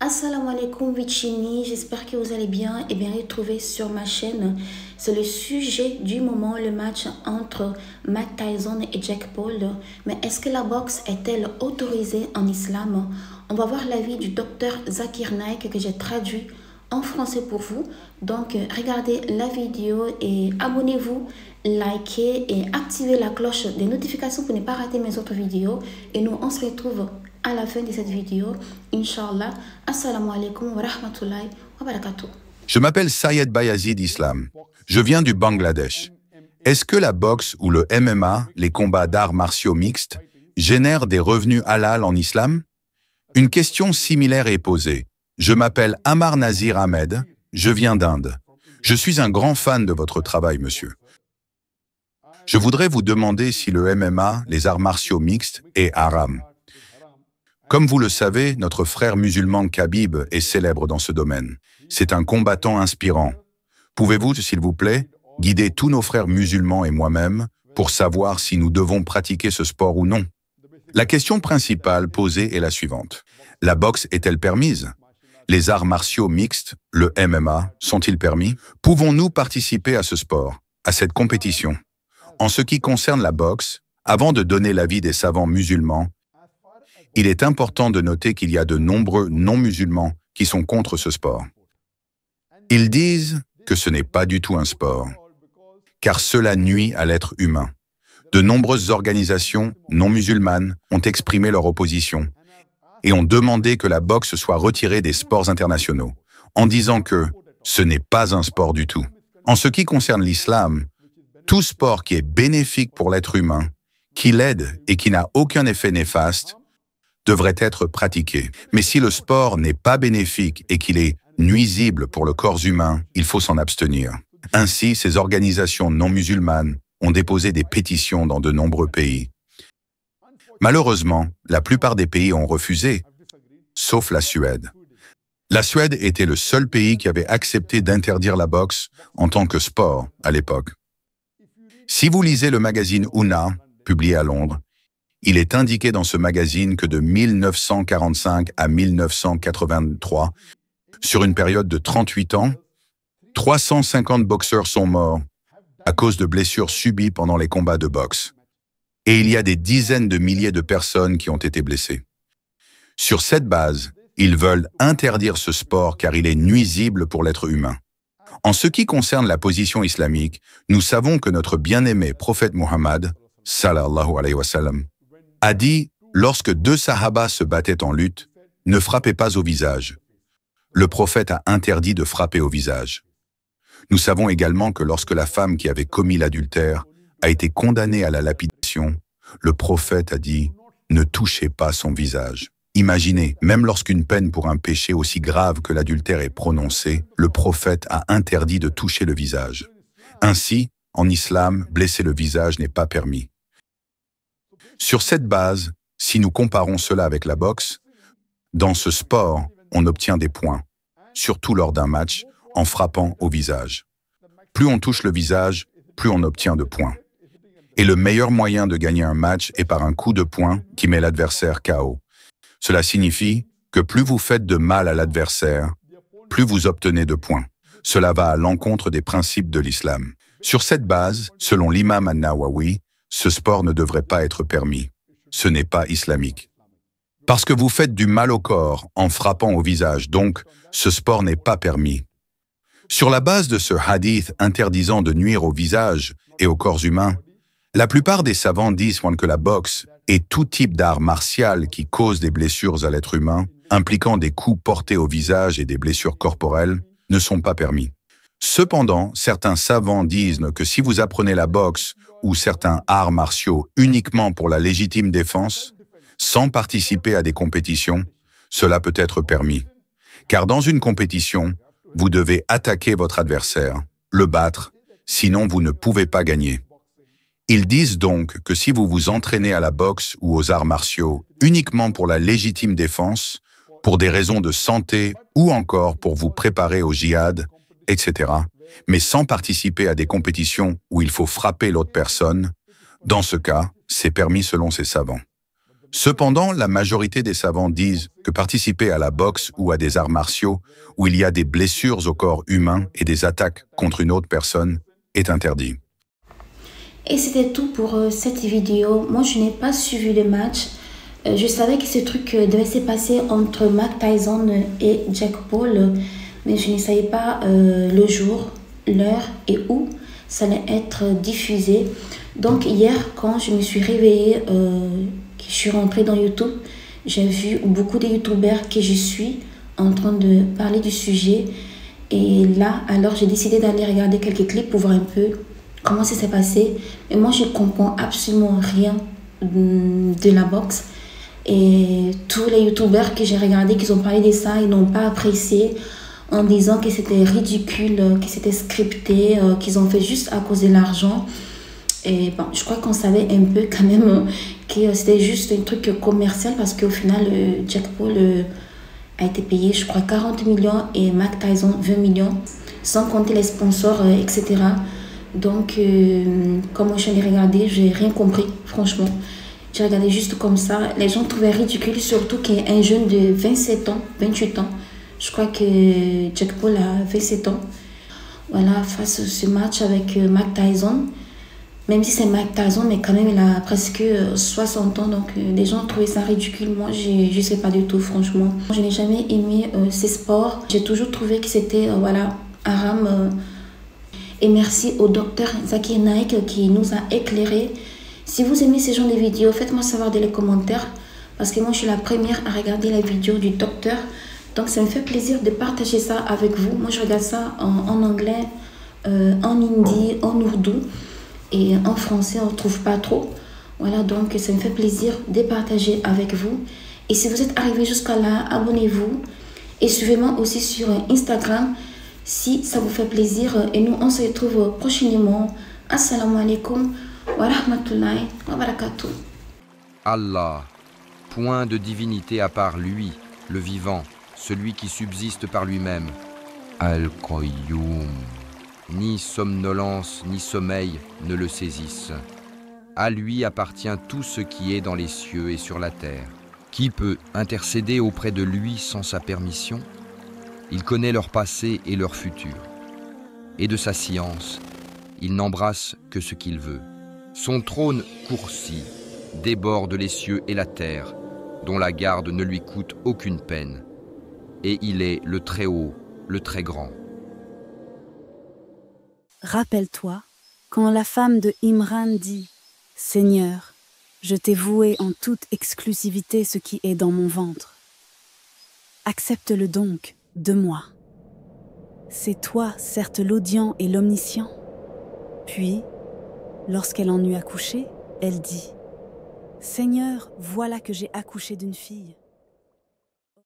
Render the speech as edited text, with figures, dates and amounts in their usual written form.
Assalamu alaikum Vichini, j'espère que vous allez bien et bien retrouver sur ma chaîne. C'est le sujet du moment, le match entre Mike Tyson et Jake Paul. Mais est-ce que la boxe est-elle autorisée en islam? On va voir l'avis du docteur Zakir Naik que j'ai traduit en français pour vous. Donc regardez la vidéo et abonnez-vous, likez et activez la cloche des notifications pour ne pas rater mes autres vidéos. Et nous on se retrouve à la fin de cette vidéo, Inch'Allah. Assalamu alaikum wa rahmatullahi wa barakatuh. Je m'appelle Sayed Bayazid Islam. Je viens du Bangladesh. Est-ce que la boxe ou le MMA, les combats d'arts martiaux mixtes, génèrent des revenus halal en islam? Une question similaire est posée. Je m'appelle Ammar Nazir Ahmed, je viens d'Inde. Je suis un grand fan de votre travail, monsieur. Je voudrais vous demander si le MMA, les arts martiaux mixtes, est haram. Comme vous le savez, notre frère musulman Khabib est célèbre dans ce domaine. C'est un combattant inspirant. Pouvez-vous, s'il vous plaît, guider tous nos frères musulmans et moi-même pour savoir si nous devons pratiquer ce sport ou non? La question principale posée est la suivante. La boxe est-elle permise? Les arts martiaux mixtes, le MMA, sont-ils permis? Pouvons-nous participer à ce sport, à cette compétition? En ce qui concerne la boxe, avant de donner l'avis des savants musulmans, il est important de noter qu'il y a de nombreux non-musulmans qui sont contre ce sport. Ils disent que ce n'est pas du tout un sport, car cela nuit à l'être humain. De nombreuses organisations non-musulmanes ont exprimé leur opposition et ont demandé que la boxe soit retirée des sports internationaux, en disant que ce n'est pas un sport du tout. En ce qui concerne l'islam, tout sport qui est bénéfique pour l'être humain, qui l'aide et qui n'a aucun effet néfaste, devrait être pratiqué. Mais si le sport n'est pas bénéfique et qu'il est nuisible pour le corps humain, il faut s'en abstenir. Ainsi, ces organisations non musulmanes ont déposé des pétitions dans de nombreux pays. Malheureusement, la plupart des pays ont refusé, sauf la Suède. La Suède était le seul pays qui avait accepté d'interdire la boxe en tant que sport à l'époque. Si vous lisez le magazine Una, publié à Londres, il est indiqué dans ce magazine que de 1945 à 1983, sur une période de 38 ans, 350 boxeurs sont morts à cause de blessures subies pendant les combats de boxe. Et il y a des dizaines de milliers de personnes qui ont été blessées. Sur cette base, ils veulent interdire ce sport car il est nuisible pour l'être humain. En ce qui concerne la position islamique, nous savons que notre bien-aimé prophète Muhammad, sallallahu alayhi wa sallam, a dit, lorsque deux sahaba se battaient en lutte, ne frappez pas au visage. Le prophète a interdit de frapper au visage. Nous savons également que lorsque la femme qui avait commis l'adultère a été condamnée à la lapidation, le prophète a dit, ne touchez pas son visage. Imaginez, même lorsqu'une peine pour un péché aussi grave que l'adultère est prononcée, le prophète a interdit de toucher le visage. Ainsi, en islam, blesser le visage n'est pas permis. Sur cette base, si nous comparons cela avec la boxe, dans ce sport, on obtient des points, surtout lors d'un match, en frappant au visage. Plus on touche le visage, plus on obtient de points. Et le meilleur moyen de gagner un match est par un coup de poing qui met l'adversaire KO. Cela signifie que plus vous faites de mal à l'adversaire, plus vous obtenez de points. Cela va à l'encontre des principes de l'islam. Sur cette base, selon l'imam An-Nawawi, ce sport ne devrait pas être permis. Ce n'est pas islamique. Parce que vous faites du mal au corps en frappant au visage, donc ce sport n'est pas permis. Sur la base de ce hadith interdisant de nuire au visage et au corps humain, la plupart des savants disent que la boxe et tout type d'art martial qui cause des blessures à l'être humain, impliquant des coups portés au visage et des blessures corporelles, ne sont pas permis. Cependant, certains savants disent que si vous apprenez la boxe ou certains arts martiaux uniquement pour la légitime défense, sans participer à des compétitions, cela peut être permis. Car dans une compétition, vous devez attaquer votre adversaire, le battre, sinon vous ne pouvez pas gagner. Ils disent donc que si vous vous entraînez à la boxe ou aux arts martiaux uniquement pour la légitime défense, pour des raisons de santé ou encore pour vous préparer au djihad, etc., mais sans participer à des compétitions où il faut frapper l'autre personne, dans ce cas, c'est permis selon ces savants. Cependant, la majorité des savants disent que participer à la boxe ou à des arts martiaux où il y a des blessures au corps humain et des attaques contre une autre personne est interdit. Et c'était tout pour cette vidéo. Moi, je n'ai pas suivi le match. Je savais que ce truc devait se passer entre Mike Tyson et Jake Paul, mais je ne savais pas le jour, l'heure et où ça allait être diffusé. Donc hier, quand je me suis réveillée, je suis rentrée dans YouTube, j'ai vu beaucoup de youtubeurs que je suis en train de parler du sujet. Et là, alors j'ai décidé d'aller regarder quelques clips pour voir un peu comment ça s'est passé. Mais moi, je ne comprends absolument rien de la boxe. Et tous les youtubeurs que j'ai regardés, qui ont parlé de ça, ils n'ont pas apprécié en disant que c'était ridicule, que c'était scripté, qu'ils ont fait juste à cause de l'argent. Et bon, je crois qu'on savait un peu quand même que c'était juste un truc commercial parce qu'au final, Jake Paul a été payé, je crois, 40 millions et Mike Tyson 20 millions, sans compter les sponsors, etc. Donc, comme moi je l'ai regardé, j'ai rien compris, franchement. J'ai regardé juste comme ça. Les gens trouvaient ridicule, surtout qu'un jeune de 27 ans, 28 ans, je crois que Jake Paul a 27 ans, voilà, face à ce match avec Mike Tyson. Même si c'est Mike Tyson, mais quand même, il a presque 60 ans. Donc, les gens trouvaient ça ridicule. Moi, je ne sais pas du tout, franchement. Je n'ai jamais aimé ces sports. J'ai toujours trouvé que c'était, voilà, haram. Et merci au docteur Zakir Naik qui nous a éclairés. Si vous aimez ce genre de vidéos, faites-moi savoir dans les commentaires. Parce que moi, je suis la première à regarder la vidéo du docteur. Donc, ça me fait plaisir de partager ça avec vous. Moi, je regarde ça en anglais, en hindi, en ourdou. Et en français, on ne trouve pas trop. Voilà, donc ça me fait plaisir de partager avec vous. Et si vous êtes arrivé jusqu'à là, abonnez-vous. Et suivez-moi aussi sur Instagram si ça vous fait plaisir. Et nous, on se retrouve prochainement. Assalamu alaikum wa rahmatullahi wa barakatuh. Allah, point de divinité à part lui, le vivant, celui qui subsiste par lui-même. Al-Qayyum. Ni somnolence ni sommeil ne le saisissent. À lui appartient tout ce qui est dans les cieux et sur la terre. Qui peut intercéder auprès de lui sans sa permission? Il connaît leur passé et leur futur. Et de sa science, il n'embrasse que ce qu'il veut. Son trône Kursi déborde les cieux et la terre, dont la garde ne lui coûte aucune peine. Et il est le très haut, le très grand. Rappelle-toi, quand la femme de Imran dit « Seigneur, je t'ai voué en toute exclusivité ce qui est dans mon ventre. Accepte-le donc de moi. C'est toi, certes l'audient et l'omniscient. » Puis, lorsqu'elle en eut accouché, elle dit « Seigneur, voilà que j'ai accouché d'une fille. »